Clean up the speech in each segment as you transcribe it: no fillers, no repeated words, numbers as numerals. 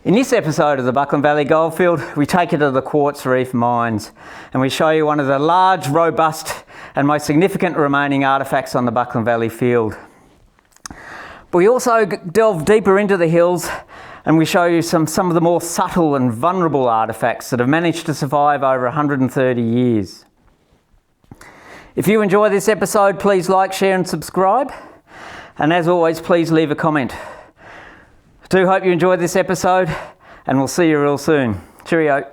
In this episode of the Buckland Valley Goldfield, we take you to the Quartz Reef mines and we show you one of the large, robust and most significant remaining artefacts on the Buckland Valley field. But we also delve deeper into the hills and we show you some of the more subtle and vulnerable artefacts that have managed to survive over 130 years. If you enjoy this episode, please like, share and subscribe. And as always, please leave a comment. I do hope you enjoyed this episode and we'll see you real soon. Cheerio.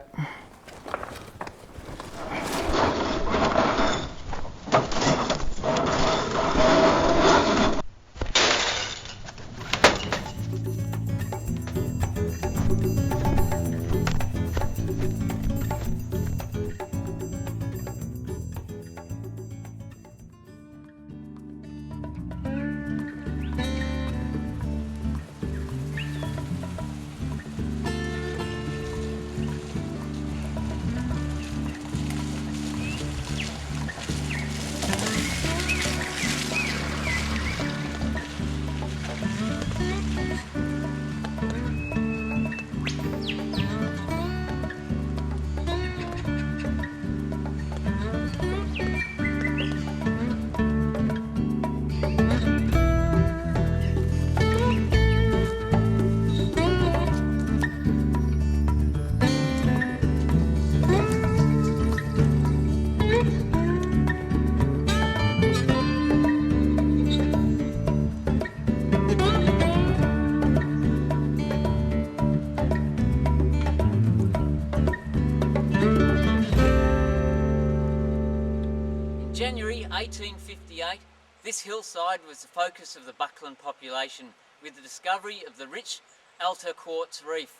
January 1858, this hillside was the focus of the Buckland population with the discovery of the rich alto quartz reef.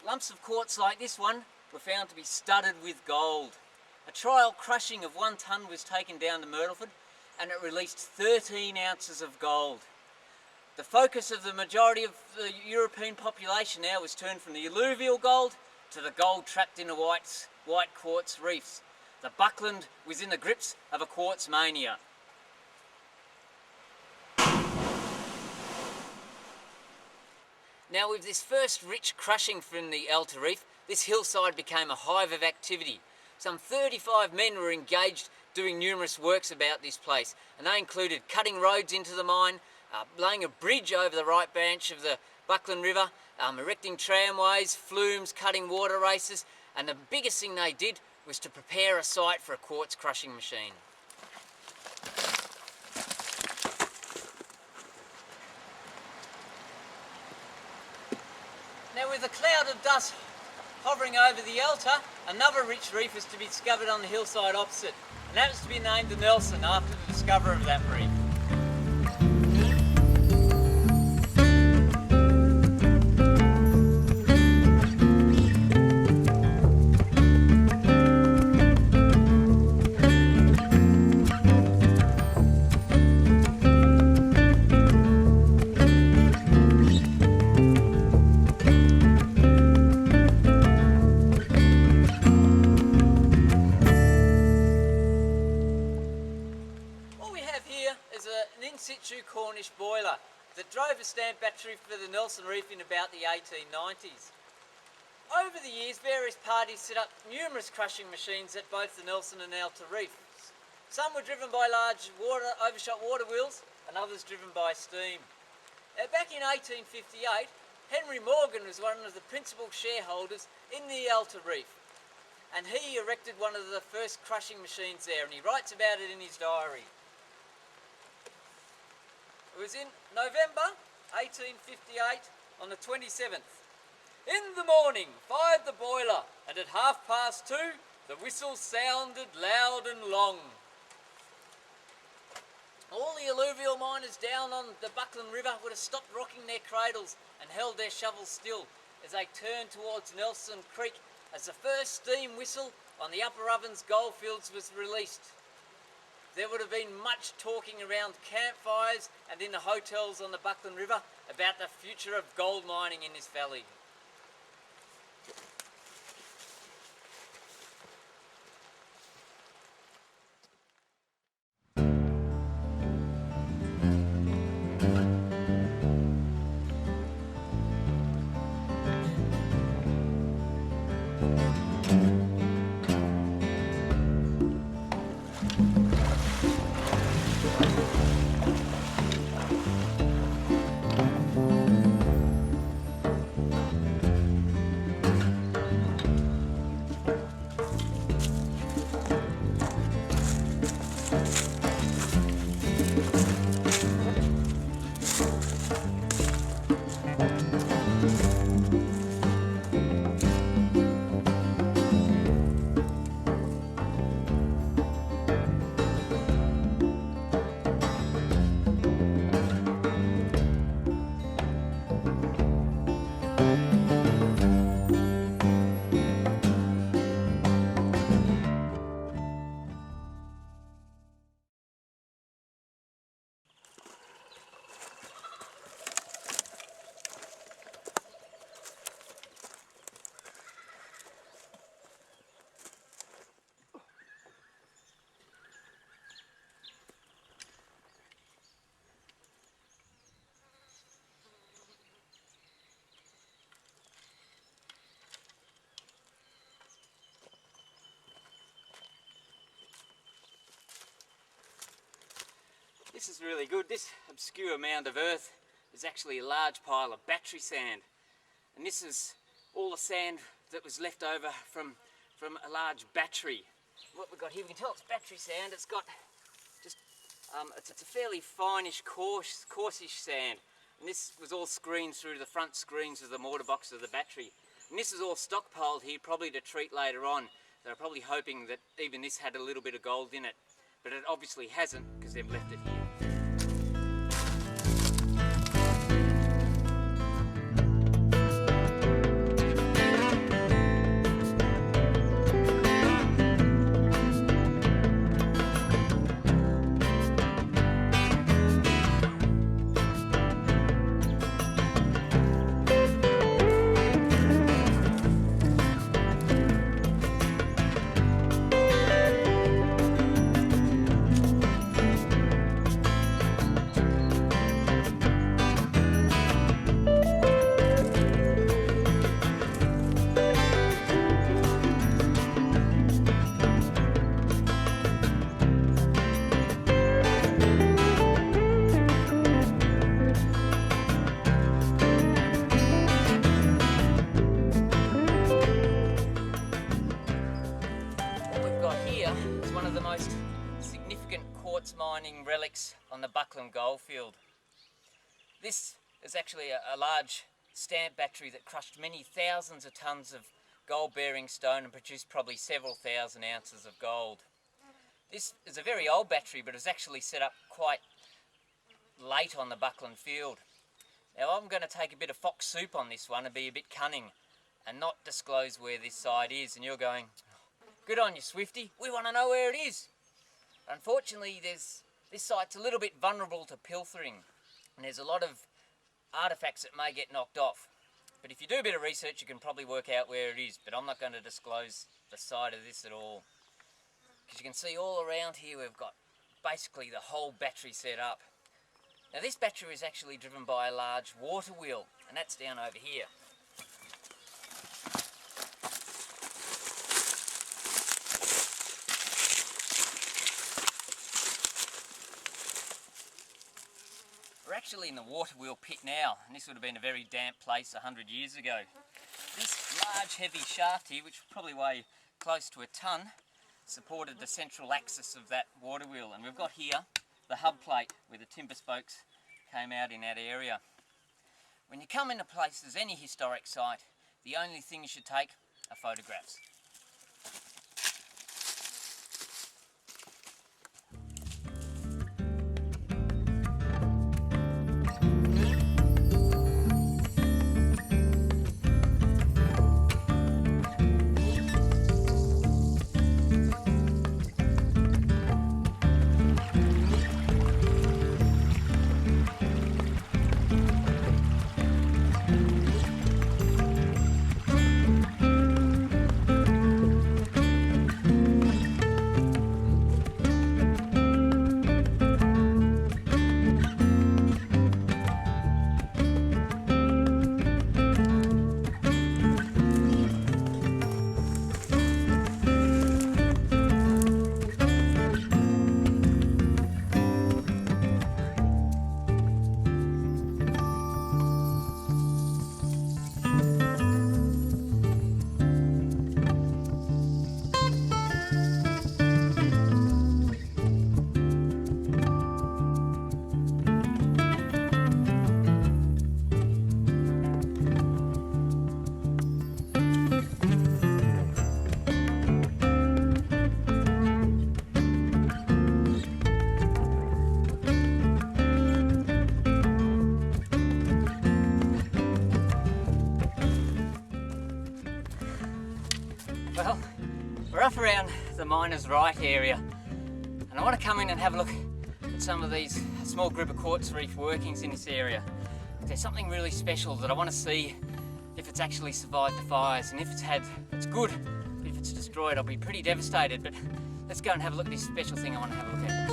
Lumps of quartz like this one were found to be studded with gold. A trial crushing of 1 tonne was taken down to Myrtleford and it released 13 ounces of gold. The focus of the majority of the European population now was turned from the alluvial gold to the gold trapped in the white quartz reefs. The Buckland was in the grips of a quartz mania. Now with this first rich crushing from the alto reef, this hillside became a hive of activity. Some 35 men were engaged doing numerous works about this place, and they included cutting roads into the mine, laying a bridge over the right branch of the Buckland River, erecting tramways, flumes, cutting water races, and the biggest thing they did was to prepare a site for a quartz crushing machine. Now with a cloud of dust hovering over the altar, another rich reef was to be discovered on the hillside opposite, and that was to be named the Nelson after the discoverer of that reef. Cornish boiler that drove a stamp battery for the Nelson Reef in about the 1890s. Over the years, various parties set up numerous crushing machines at both the Nelson and alto reefs. Some were driven by large overshot water wheels and others driven by steam. Back in 1858, Henry Morgan was one of the principal shareholders in the alto reef, and he erected one of the first crushing machines there, and he writes about it in his diary. It was in November 1858 on the 27th. In the morning, fired the boiler, and at 2:30, the whistle sounded loud and long. All the alluvial miners down on the Buckland River would have stopped rocking their cradles and held their shovels still as they turned towards Nelson Creek as the first steam whistle on the Upper Ovens goldfields was released. There would have been much talking around campfires and in the hotels on the Buckland River about the future of gold mining in this valley. this is really good. This obscure mound of earth is actually a large pile of battery sand. And this is all the sand that was left over from a large battery. What we've got here, we can tell it's battery sand. It's got just, it's a fairly finish, coarsish sand. And this was all screened through the front screens of the mortar box of the battery. And this is all stockpiled here, probably to treat later on. They're probably hoping that even this had a little bit of gold in it. But it obviously hasn't, because they've left it here. Mining relics on the Buckland Goldfield. This is actually a large stamp battery that crushed many thousands of tons of gold-bearing stone and produced probably several thousand ounces of gold. This is a very old battery, but it was actually set up quite late on the Buckland field. Now I'm going to take a bit of fox soup on this one and be a bit cunning and not disclose where this site is. And you're going, good on you, Swifty, we want to know where it is. Unfortunately, this site's a little bit vulnerable to pilfering, and there's a lot of artefacts that may get knocked off. But if you do a bit of research, you can probably work out where it is, but I'm not going to disclose the site of this at all. Because you can see all around here we've got basically the whole battery set up. Now this battery is actually driven by a large water wheel, and that's down over here. We're actually in the water wheel pit now, and this would have been a very damp place 100 years ago. This large heavy shaft here, which would probably weigh close to a tonne, supported the central axis of that water wheel. And we've got here the hub plate where the timber spokes came out in that area. When you come into places, any historic site, the only thing you should take are photographs. Well, we're up around the Miners' Right area, and I want to come in and have a look at some of these small group of Quartz Reef workings in this area. There's something really special that I want to see if it's actually survived the fires, and if it's good. If it's destroyed, I'll be pretty devastated, but let's go and have a look at this special thing I want to have a look at.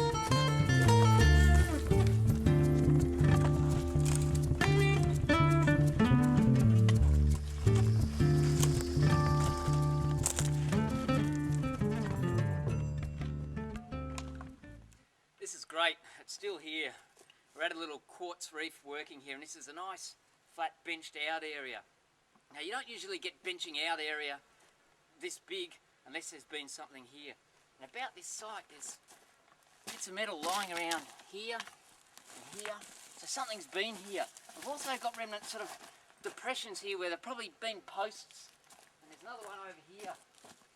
great. It's still here. We're at a little Quartz Reef working here, and this is a nice flat benched out area. Now you don't usually get benching out area this big unless there's been something here. And about this site there's bits of metal lying around here and here, so something's been here. We've also got remnant sort of depressions here where there've probably been posts, and there's another one over here.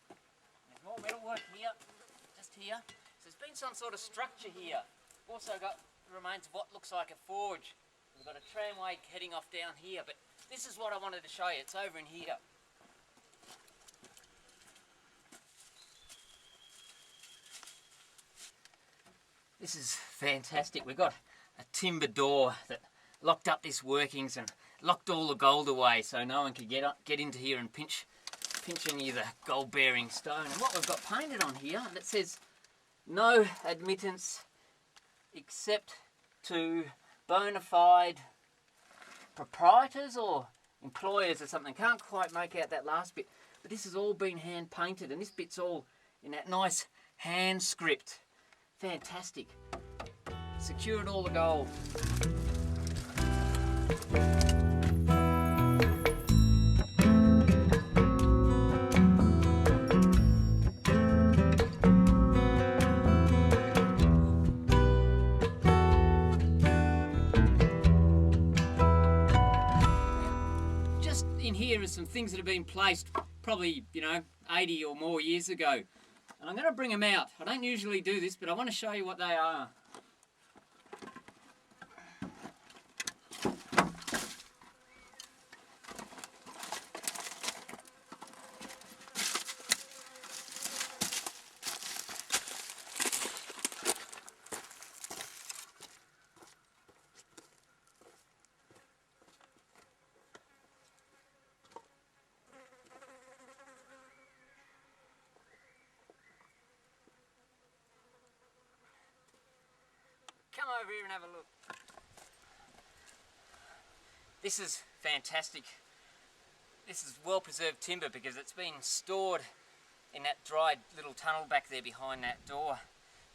There's more metalwork here, just here. So there's been some sort of structure here. We've also got the remains of what looks like a forge. We've got a tramway heading off down here, but this is what I wanted to show you. It's over in here. This is fantastic. We've got a timber door that locked up this workings and locked all the gold away so no one could get into here and pinch any of the gold bearing stone. And what we've got painted on here, that says no admittance except to bona fide proprietors or employers or something. Can't quite make out that last bit, but this has all been hand painted, and this bit's all in that nice hand script. Fantastic. Secured all the gold. Just in here are some things that have been placed probably, 80 or more years ago. And I'm going to bring them out. I don't usually do this, but I want to show you what they are. Come over here and have a look. This is fantastic. This is well preserved timber because it's been stored in that dried little tunnel back there behind that door.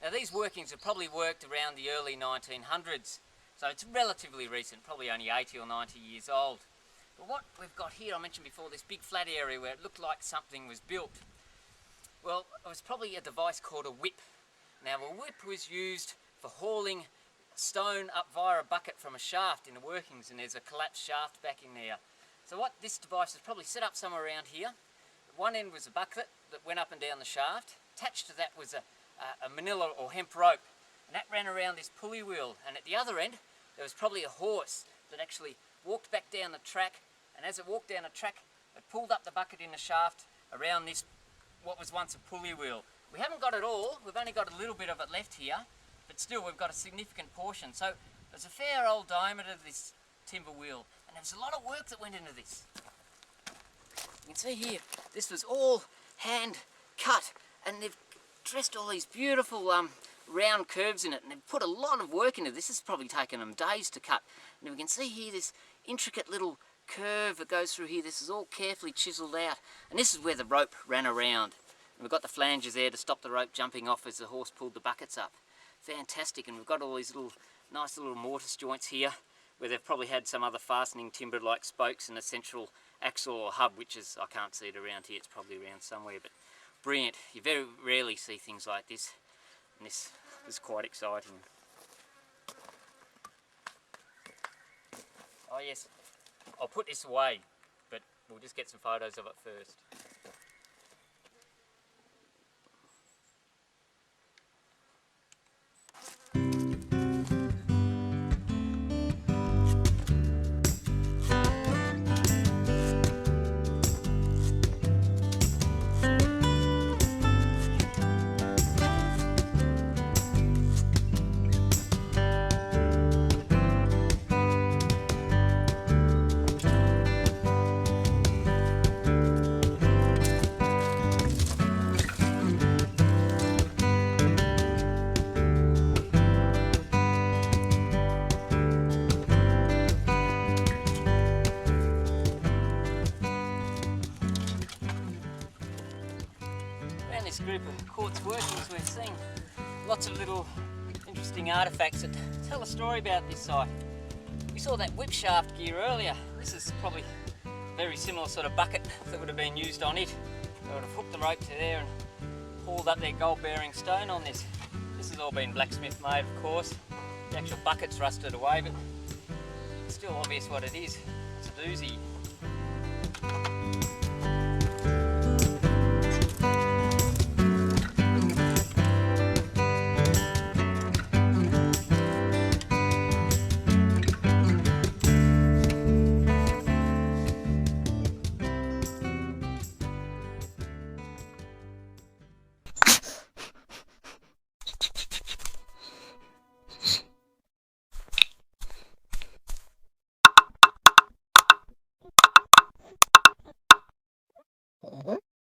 Now these workings have probably worked around the early 1900s, so it's relatively recent, probably only 80 or 90 years old. But what we've got here, I mentioned before, this big flat area where it looked like something was built. Well, it was probably a device called a whip. Now a whip was used for hauling stone up via a bucket from a shaft in the workings, and there's a collapsed shaft back in there. So what this device is probably set up somewhere around here. At one end was a bucket that went up and down the shaft. Attached to that was a manila or hemp rope, and that ran around this pulley wheel, and at the other end there was probably a horse that actually walked back down the track, and as it walked down the track it pulled up the bucket in the shaft around this what was once a pulley wheel. We haven't got it all, we've only got a little bit of it left here, but still we've got a significant portion. So there's a fair old diameter of this timber wheel, and there's a lot of work that went into this. You can see here, this was all hand cut, and they've dressed all these beautiful round curves in it, and they've put a lot of work into this. This has probably taken them days to cut. And we can see here this intricate little curve that goes through here. This is all carefully chiselled out, and this is where the rope ran around. And we've got the flanges there to stop the rope jumping off as the horse pulled the buckets up. Fantastic. And we've got all these little nice little mortise joints here where they've probably had some other fastening timber like spokes and a central axle or hub, which is, I can't see it around here, it's probably around somewhere, but brilliant. You very rarely see things like this, and this is quite exciting. Oh yes, I'll put this away, but we'll just get some photos of it first. Group of quartz workings, we're seeing lots of little interesting artefacts that tell a story about this site. We saw that whip shaft gear earlier. This is probably a very similar sort of bucket that would have been used on it. They would have hooked the rope to there and pulled up their gold bearing stone on this. This has all been blacksmith made, of course. The actual bucket's rusted away, but it's still obvious what it is. It's a doozy.